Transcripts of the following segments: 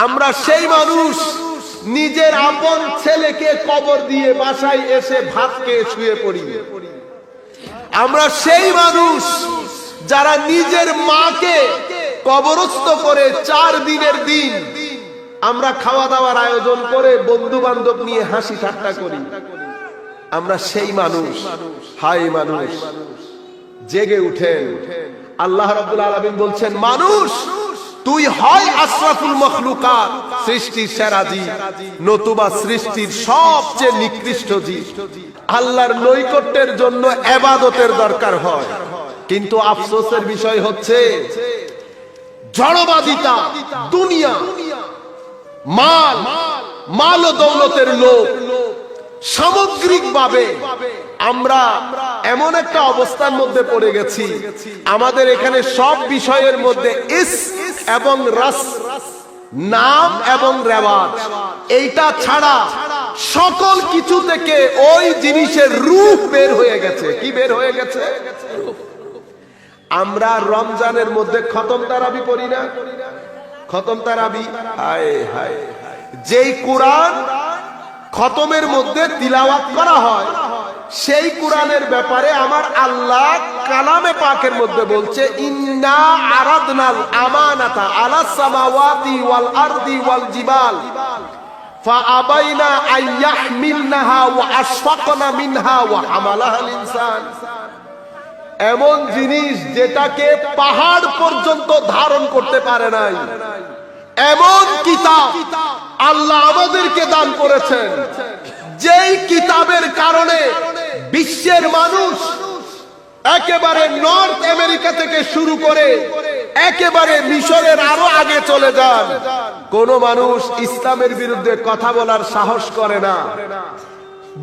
আমরা সেই মানুষ নিজের আপন ছেলেকে কবর দিয়ে বাসায় এসে ভাত খেয়ে শুয়ে পড়ি। আমরা সেই মানুষ যারা নিজের মাকে কবরস্থ করে 4 দিনের দিন আমরা খাওয়া দাওয়ার আয়োজন করে বন্ধু বান্ধব নিয়ে হাসি ঠাট্টা করি। আমরা সেই মানুষ। হাই মানুষ, জেগে উঠেন। আল্লাহ রাব্বুল আলামিন বলছেন, মানুষ তুই হয় আশরাফুল মখলুকাত, সৃষ্টির সেরা জীব, নতুবা সৃষ্টির সবচেয়ে নিকৃষ্ট জীব। আল্লাহর নৈকট্যের জন্য ইবাদতের দরকার হয়, কিন্তু আফসোসের বিষয় হচ্ছে জড়বাদিতা, দুনিয়া, মাল ও দৌলতের লোভ, সামগ্রিকভাবে আমরা এমন একটা অবস্থার মধ্যে পড়ে গেছি, আমাদের এখানে সব বিষয়ের মধ্যে ইস এবং রাস, নাম এবং রেওয়াজ, এইটা ছাড়া সকল কিছু থেকে ওই জিনিসের রূপ বের হয়ে গেছে। কি বের হয়ে গেছে? আমরা রমজানের মধ্যে খতম তারাবি পড়ি না? খতম তারাবি, হায় হায়, যেই কোরআন খতমের মধ্যে তিলাওয়াত করা হয়, সেই কোরআনের ব্যাপারে আমার আল্লাহ কালামে পাকের মধ্যে বলছে, ইন্না আরাদনাল আমানাতা আলাস সামাওয়াতি ওয়াল আরদি ওয়াল জিবাল ফাআবাইনা আইয়াহমিলনাহা ওয়া আশফাকনা মিনহা ওয়া হামালাহাল ইনসান। এমন জিনিস যেটাকে পাহাড় পর্যন্ত ধারণ করতে পারে নাই, এমন কিতাব আল্লাহ আমাদেরকে দান করেছেন, যেই কিতাবের কারণে বিশ্বের মানুষ একেবারে নর্থ আমেরিকা থেকে শুরু করে একেবারে মিশরের আরো আগে চলে যান, কোন মানুষ ইসলামের বিরুদ্ধে কথা বলার সাহস করে না।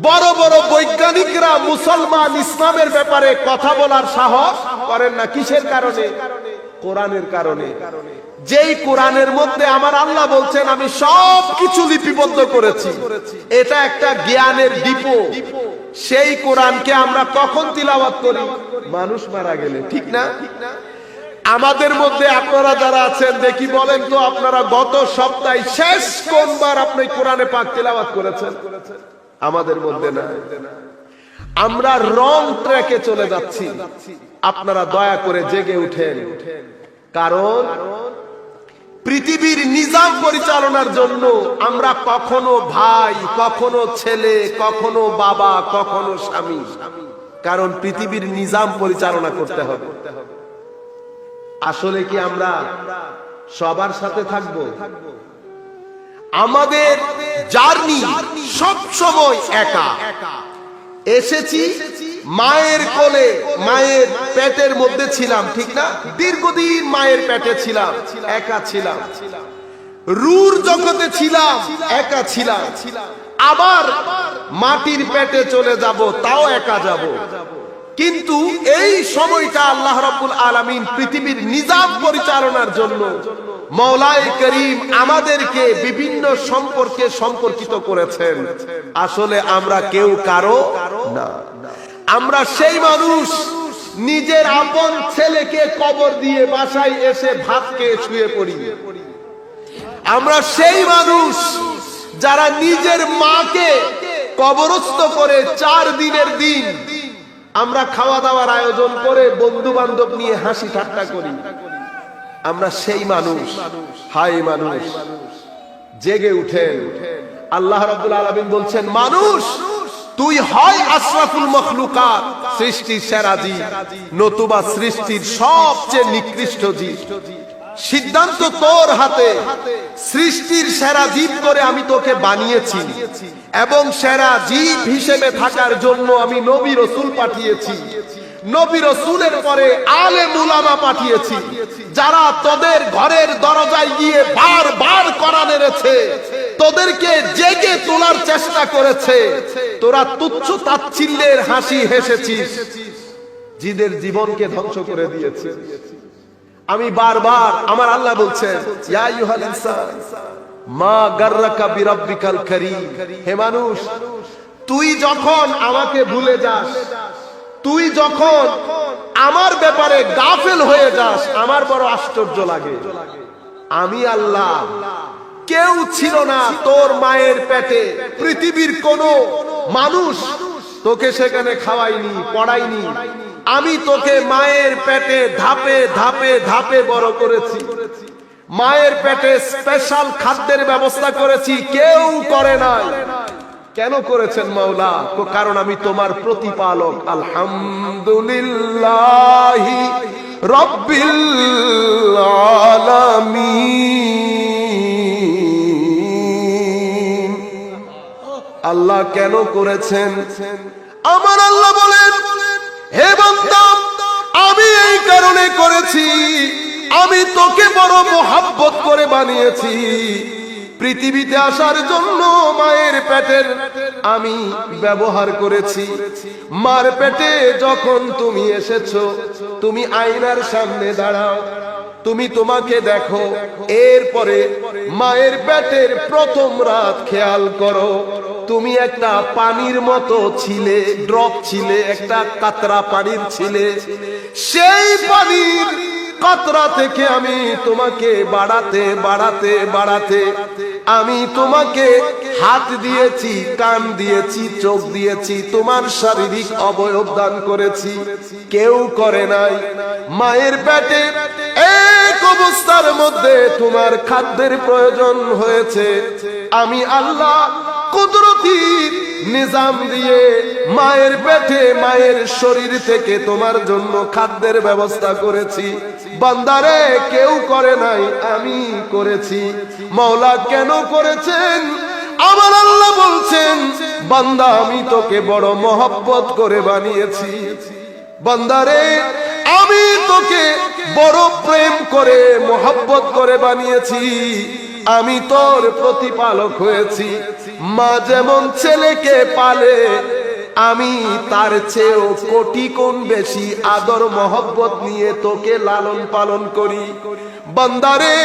বড় বড় বৈজ্ঞানিকরা মুসলমান ইসলামের ব্যাপারে কথা বলার সাহস করেন না। কিসের কারণে? কোরআনের কারণে। যেই কোরআনের মধ্যে আমার আল্লাহ বলছেন, আমি সব কিছু লিপিবদ্ধ করেছি, এটা একটা জ্ঞানের ডিপো। সেই কোরআনকে আমরা কখন তিলাওয়াত করি? মানুষ মারা গেলে, ঠিক না? আমাদের মধ্যে আপনারা যারা আছেন, দেখি বলেন তো, আপনারা গত সপ্তাহে শেষ কোনবার আপনি কোরআনে পাক তিলাওয়াত করেছেন? আমাদের মধ্যে না। আমরা রং ট্র্যাকে চলে যাচ্ছি। আপনারা দয়া করে জেগে উঠেন, কারণ পৃথিবীর নিজাম পরিচালনার জন্য আমরা কখনো ভাই, কখনো ছেলে, কখনো বাবা, কখনো স্বামী, কারণ পৃথিবীর নিজাম পরিচালনা করতে হবে। আসলে কি আমরা সবার সাথে থাকবো? আমাদের জার্নি সব সময় একা। এসেছি মায়ের কোলে, মায়ের পেটের মধ্যে ছিলাম, ঠিক না? দীর্ঘদিন মায়ের পেটে ছিলাম, একা ছিলাম। রূর জগতে ছিলাম, একা ছিলাম। আবার মাটির পেটে চলে যাব, তাও একা যাব। কিন্তু এই সময়টা আল্লাহ রাব্বুল আলামিন পৃথিবীর নিজাম পরিচালনার জন্য মওলায়ে করিম আমাদেরকে বিভিন্ন সম্পর্কে সম্পর্কিত করেছেন। আসলে আমরা কেউ কারো না। আমরা সেই মানুষ নিজের আপন ছেলেকে কবর দিয়ে বাসায় এসে ভাত খেয়ে শুয়ে পড়ি। আমরা সেই মানুষ যারা নিজের মাকে কবরস্থ করে 4 দিনের দিন আমরা খাওয়া দাওয়ার আয়োজন করে বন্ধু বান্ধব নিয়ে হাসি ঠাট্টা করি। আমরা সেই মানুষ। হাই মানুষ, জেগে উঠেন। আল্লাহ রাব্বুল আলামিন বলছেন, মানুষ তুই হয় আশরাফুল মখলুকাত, সৃষ্টির সেরা জীব, নতুবা সৃষ্টির সবচেয়ে নিকৃষ্ট জীব। সিদ্ধান্ত তোর হাতে। সৃষ্টির সেরা জীব করে আমি তোকে বানিয়েছি, এবং সেরা জীব হিসেবে থাকার জন্য আমি নবী রাসূল পাঠিয়েছি। নবী রাসূলের পরে আলেম উলামা পাঠিয়েছি, যারা তোদের ঘরের দরজায় গিয়ে বারবার কোরআন এনেছে, তোদেরকে জেগে তোলার চেষ্টা করেছে। তোরা তুচ্ছ তাচ্ছিল্যের হাসি হেসেছিস, জিদের জীবনকে ধ্বংস করে দিয়েছে। আমি বারবার, আমার আল্লাহ বলছেন, ইয়া আইয়ুহাল ইনসান মা গাররাকা বিরাব্বিকাল কারীম। হে মানুষ, তুই যখন আমাকে ভুলে যাস, তুই যখন আমার ব্যাপারে গাফেল হয়ে যাস, আমার বড় আশ্চর্য লাগে। আমি আল্লাহ কেউ ছিল না তোর মায়ের পেটে, পৃথিবীর কোনো মানুষ তোকে সেখানে খাওয়াইনি, পড়াইনি। আমি তোকে মায়ের পেটে ধাপে ধাপে ধাপে বড় করেছি। মায়ের পেটে স্পেশাল খাদ্যের ব্যবস্থা করেছি, কেউ করে নাই। কেন করেছেন মাওলা? কারণ আমি তোমার প্রতিপালক। আলহামদুলিল্লাহি রাব্বিল আলামিন। আল্লাহ কেন করেছেন? আমার আল্লাহ বলেন, হে বান্দা, আমি এই কারণে করেছি, আমি তোকে বড় মোহাব্বত করে বানিয়েছি। পৃথিবীতে আসার জন্য মায়ের পেটের আমি ব্যবহার করেছি। মার পেটে যখন তুমি এসেছো, তুমি আয়নার সামনে দাঁড়াও, তুমি তোমাকে দেখো। এরপরে মায়ের পেটের প্রথম রাত খেয়াল করো, তুমি একটা পানির মতো ছিলে, ড্রপ ছিলে, একটা কাতরা পানির ছিলে। সেই পানির কাতরা থেকে আমি তোমাকে বাড়াতে বাড়াতে বাড়াতে আমি তোমাকে হাত দিয়েছি, কান দিয়েছি, চোখ দিয়েছি, তোমার শারীরিক অবয়ব দান করেছি। কেউ করে নাই। মায়ের পেটে এক অবস্থার মধ্যে তোমার খাদ্যের প্রয়োজন হয়েছে, আমি আল্লাহ কুদরতি নিজাম দিয়ে মায়ের পেটে, মায়ের শরীর থেকে তোমার জন্য খাদ্যের ব্যবস্থা করেছি। বান্দারে, কেউ করে নাই, আমি করেছি। মাওলা কেন করেছেন? আমার আল্লাহ বলছেন, বান্দা, আমি তোকে বড় মহব্বত করে বানিয়েছি। বান্দারে, আমি তোকে বড় প্রেম করে মহব্বত করে বানিয়েছি। আমি তোর প্রতিপালক হয়েছি। মা যেমন ছেলেকে পালে, আমি তার চেয়েও কোটি গুণ বেশি আদর মহব্বত নিয়ে তোকে লালন পালন করি। বান্দারে,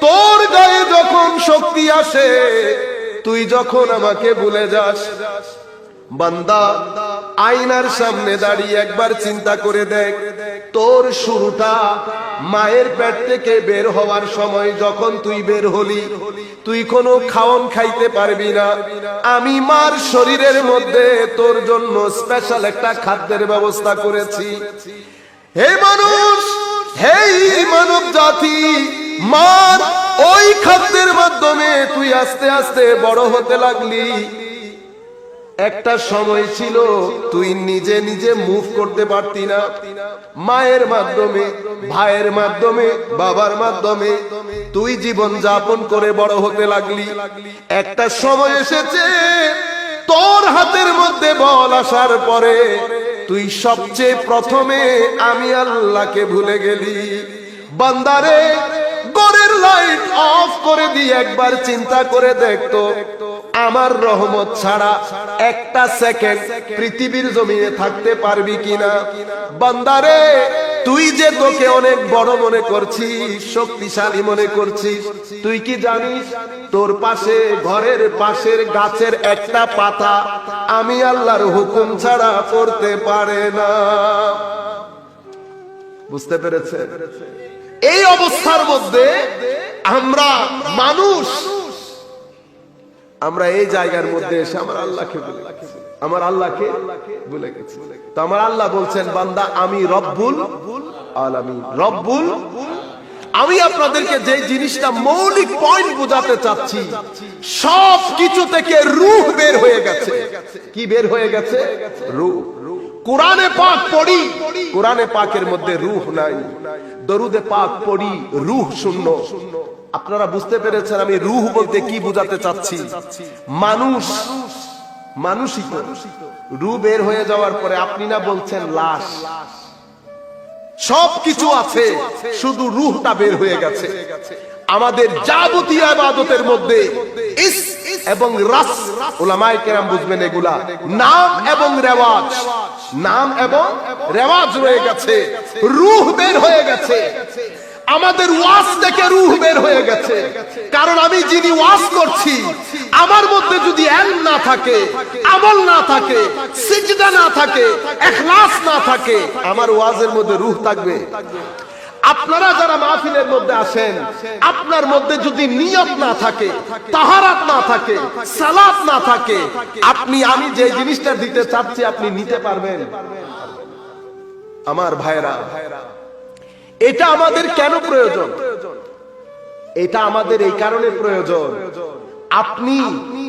তোর গায়ে যখন শক্তি আসে, তুই যখন আমাকে ভুলে যাস, বান্দা, আয়নার সামনে দাঁড়িয়ে একবার চিন্তা করে দেখ, তোর শুরুটা মায়ের পেট থেকে বের হওয়ার সময় যখন তুই বের হলি, তুই কোনো খাওন খাইতে পারবি না। আমি মার শরীরের মধ্যে তোর জন্য স্পেশাল একটা খাদ্যের ব্যবস্থা করেছি। হে মানুষ, হে মানব জাতি, মার ওই খাদ্যের মাধ্যমে তুই আস্তে আস্তে বড় হতে লাগলি। একটা সময় ছিল তুই নিজে নিজে মুভ করতে পারতি না। মায়ের মাধ্যমে, ভাইয়ের মাধ্যমে, বাবার মাধ্যমে তুই জীবন যাপন করে বড় হতে লাগলি। একটা সময় এসেছে, তোর হাতের মধ্যে বল আসার পরে তুই সবচেয়ে প্রথমে আমি আল্লাহকে ভুলে গেলি। বান্দারে, ঘরের লাইট অফ করে দিয়ে একবার চিন্তা করে দেখতো, আমার রহমত ছাড়া একটা সেকেন্ড পৃথিবীর জমিনে থাকতে পারবি কিনা? বান্দারে, তুই যে তোকে অনেক বড় মনে করছিস, শক্তিশালী মনে করছিস, তুই কি জানিস তোর পাশে, ঘরের পাশের গাছের একটা পাতা আমি আল্লাহর হুকুম ছাড়া পড়তে পারে না? বুঝতে পেরেছে? এই অবস্থার মধ্যে আমরা মানুষ, আমরা এই জায়গার মধ্যে এসে আমার আল্লাহকে ভুলে গেছি। তো আমার আল্লাহ বলছেন, বান্দা, আমি রব্বুল আলামিন। রব্বুল, আমি আপনাদেরকে যে জিনিসটা মৌলিক পয়েন্ট বোঝাতে চাচ্ছি, সব কিছু থেকে রূহ বের হয়ে গেছে। কি বের হয়ে গেছে? রূহ। কোরআনে পাক পড়ি, কোরআনে পাকের মধ্যে রূহ নাই। দরুদে পাক পড়ি, রূহ শূন্য। আপনারা বুঝতে পেরেছেন আমি রূহ বলতে কি বোঝাতে চাচ্ছি? মানুষ, মানুষই তো। রূহ বের হয়ে যাওয়ার পরে আপনি না বলছেন লাশ, সবকিছু আছে, শুধু রূহটা বের হয়ে গেছে। আমাদের যাবতীয় ইবাদতের মধ্যে ইস এবং রাস, উলামায়ে কেরাম বুঝবেন এগুলা, নাম এবং রেওয়াজ, নাম এবং রেওয়াজ রয়ে গেছে, রূহ বের হয়ে গেছে। আমাদের ওয়াজ থেকে রূহ বের হয়ে গেছে। কারণ আমি যিনি ওয়াজ করছি, আমার মধ্যে যদি ইলম না থাকে, আমল না থাকে, সিজদা না থাকে, ইখলাস না থাকে, আমার ওয়াজের মধ্যে রূহ থাকবে? আপনারা যারা মাহফিলের মধ্যে আসেন, আপনার মধ্যে যদি নিয়ত না থাকে, তাহারাত না থাকে, সালাত না থাকে, আমি যে জিনিসটা দিতে চাচ্ছি আপনি নিতে পারবেন? আমার ভাইরা, এটা আমাদের কেন প্রয়োজন? এটা আমাদের এই কারণে প্রয়োজন, আপনি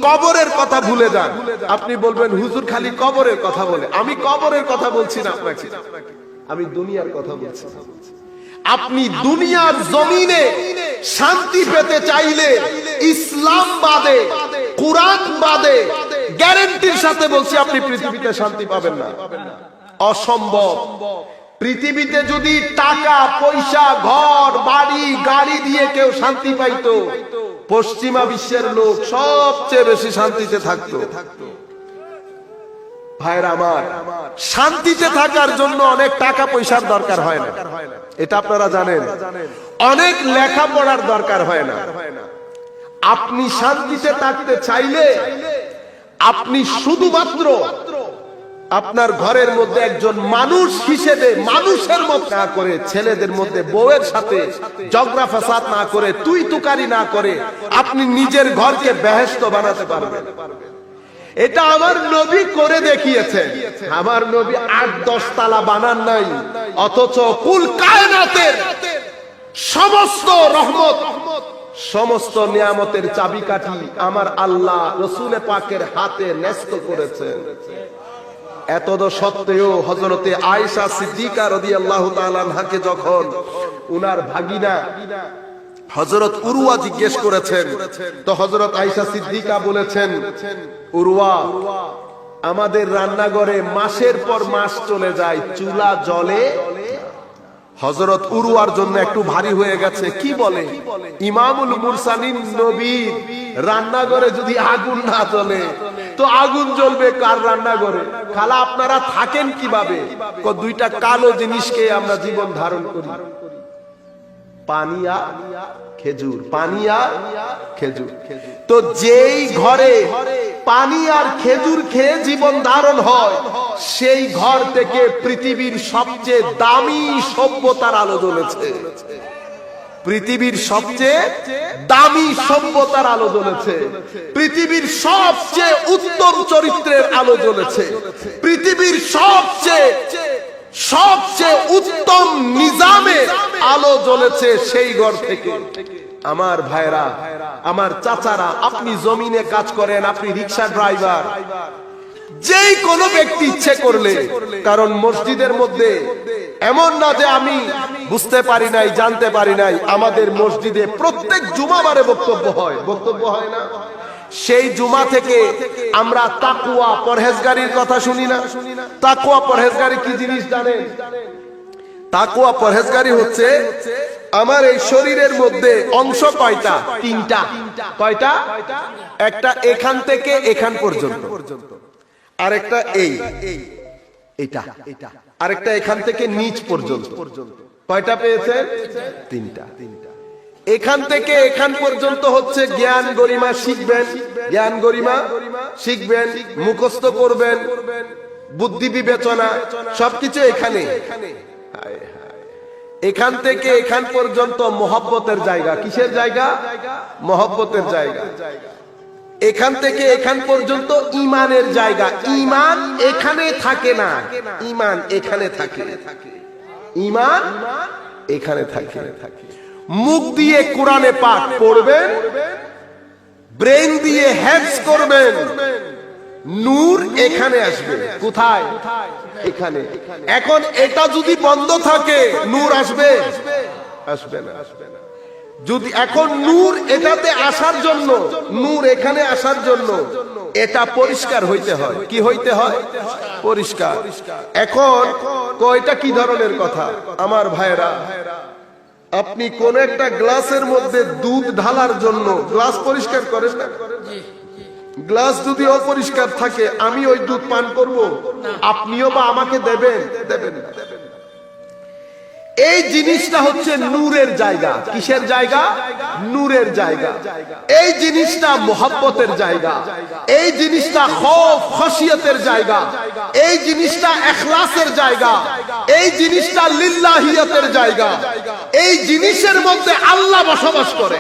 কবরের কথা ভুলে যান। আপনি বলবেন হুজুর খালি কবরের কথা বলে। আমি কবরের কথা বলছি না আপনাকে, আমি দুনিয়ার কথা বলছি। আপনি দুনিয়ার জমিনে শান্তি পেতে চাইলে ইসলাম বাদে, কুরআন বাদে গ্যারান্টির সাথে বলছি আপনি পৃথিবীতে শান্তি পাবেন না, অসম্ভব। পৃথিবীতে যদি টাকা পয়সা, ঘর বাড়ি, গাড়ি দিয়ে কেউ শান্তি পাইতো, পশ্চিমা বিশ্বের লোক সবচেয়ে বেশি শান্তিতে থাকতো। ভাইরা আমার, শান্তিতে থাকার জন্য অনেক টাকা পয়সার দরকার হয় না, এটা আপনারা জানেন। অনেক লেখাপড়ার দরকার হয় না। আপনি শান্তিতে থাকতে চাইলে আপনি শুধুমাত্র আপনার ঘরের মধ্যে একজন মানুষ হিসেবে মানুষের মত না করে, ছেলেদের মধ্যে বউয়ের সাথে ঝগড়া ফাসাদ না করে, তুই তুকারি না করে আপনি নিজের ঘরকে বেহেশত বানাতে পারবেন। এটা আমার নবী করে দেখিয়েছেন। আমার নবী ৮-১০ তালা বানান নাই, অথচ কুল কায়নাতের সমস্ত রহমত, সমস্ত নিয়ামতের চাবিকাঠি আমার আল্লাহ রাসূল পাকের হাতে ন্যস্ত করেছেন। এতদ সত্ত্বেও হযরতে আয়েশা সিদ্দিকা রাদিয়াল্লাহু তাআলা আনহাকে যখন উনার ভাগিনা হযরত উরওয়া জিজ্ঞেস করেছেন, তো হযরত আয়েশা সিদ্দিকা বলেছেন, উরওয়া, আমাদের রান্নাঘরে মাসের পর মাস চলে যায়, চুলা জ্বলে। হযরত উরওয়ার জন্য একটু ভারী হয়ে গেছে। কি বলে? ইমামুল মুরসালিন নবীর রান্নাঘরে যদি আগুন না জ্বলে তো আগুন জ্বলবে কার রান্নাঘরে? খালা আপনারা থাকেন কিভাবে? দুইটা কালো জিনিসকে আমরা জীবন ধারণ করি, পানি আর খেজুর, পানি আর খেজুর। তো যেই ঘরে পানি আর খেজুর খেয়ে জীবন ধারণ হয়, সেই ঘর থেকে পৃথিবীর সবচেয়ে দামি সভ্যতার আলো জ্বলেছে। পৃথিবীর সবচেয়ে দামি সভ্যতার আলো জ্বলেছে, পৃথিবীর সবচেয়ে উত্তম চরিত্রের আলো জ্বলেছে, পৃথিবীর সবচেয়ে উত্তম নিজামে আলো জ্বলেছে সেই ঘর থেকে। আমার ভাইরা, আমার চাচারা, আপনি জমিনে কাজ করেন, আপনি রিক্সা ড্রাইভার, যেই কোনো ব্যক্তি ইচ্ছে করলে, কারণ মসজিদের মধ্যে এমন না যে আমি বুঝতে পারি নাই, জানতে পারি নাই, আমাদের মসজিদে প্রত্যেক জুমাবারে বক্তব্য হয় না? সেই জুমা থেকে আমরা তাকওয়া পরহেজগারির কথা শুনি না? তাকওয়া পরহেজগারি কি জিনিস জানেন? তাকওয়া পরহেজগারি হচ্ছে আমার এই শরীরের মধ্যে অংশ কয়টা? 3টা। কয়টা? একটা এখান থেকে এখান পর্যন্ত, আরেকটা এইটা, আরেকটা এখান থেকে নিচ পর্যন্ত। কয়টা পেয়েছেন? 3টা। এখান থেকে এখান পর্যন্ত হচ্ছে জ্ঞান গরিমা শিখবেন, জ্ঞান গরিমা শিখবেন, মুখস্থ করবেন, বুদ্ধি বিবেচনা সবকিছু এখানে। এখান থেকে এখান পর্যন্ত মহব্বতের জায়গা। কিসের জায়গা? মহব্বতের জায়গা। এখান থেকে এখান পর্যন্ত ঈমানের জায়গা। ঈমান এখানে থাকে না, ঈমান এখানে থাকে। ঈমান এখানে থাকে। মুখ দিয়ে কোরআনে পাক পড়বেন, ব্রেন দিয়ে হেফজ করবেন, নূর এখানে আসবে। কোথায়? এখানে। এখন এটা যদি বন্ধ থাকে নূর আসবে? আসবে না। যদি এখন নূর এটাতে আসার জন্য, নূর এখানে আসার জন্য এটা পরিষ্কার হইতে হয়। কি হইতে হয়? পরিষ্কার। এখন কয়টা কি ধরনের কথা? আমার ভাইরা, আপনি কোন একটা গ্লাসের মধ্যে দুধ ঢালার জন্য গ্লাস পরিষ্কার করেন না? গ্লাস যদি অপরিষ্কার থাকে আমি ওই দুধ পান করব? আপনিও বা আমাকে দেবেন? দেবেন না। এই জিনিসটা হচ্ছে নূরের জায়গা। কিসের জায়গা? নূরের জায়গা। এই জিনিসটা মোহাব্বতের জায়গা। এই জিনিসটা খৌফ খশিয়তের জায়গা। এই জিনিসটা ইখলাসের জায়গা। এই জিনিসটা লিল্লাহিয়তের জায়গা। এই জিনিসের মধ্যে আল্লাহ বসবাস করে।